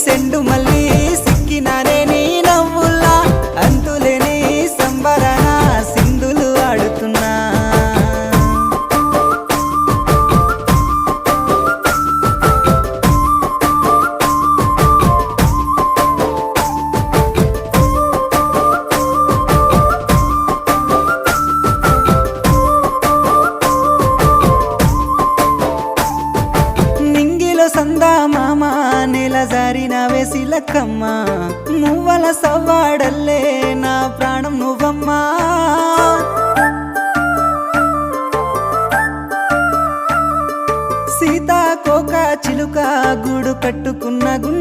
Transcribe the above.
సెండు మళ్ళీ సిక్కినానే నీ నవ్వుల్లా అంతులేని సంబరణ సింధులు ఆడుతున్నా సందా మామ నెల జారిన వేసిలక్కమ్మ మువ్వల సవ్వాడల్లే నా ప్రాణం నువ్వమ్మా సీతాకోక చిలుక గూడు కట్టుకున్న గుండె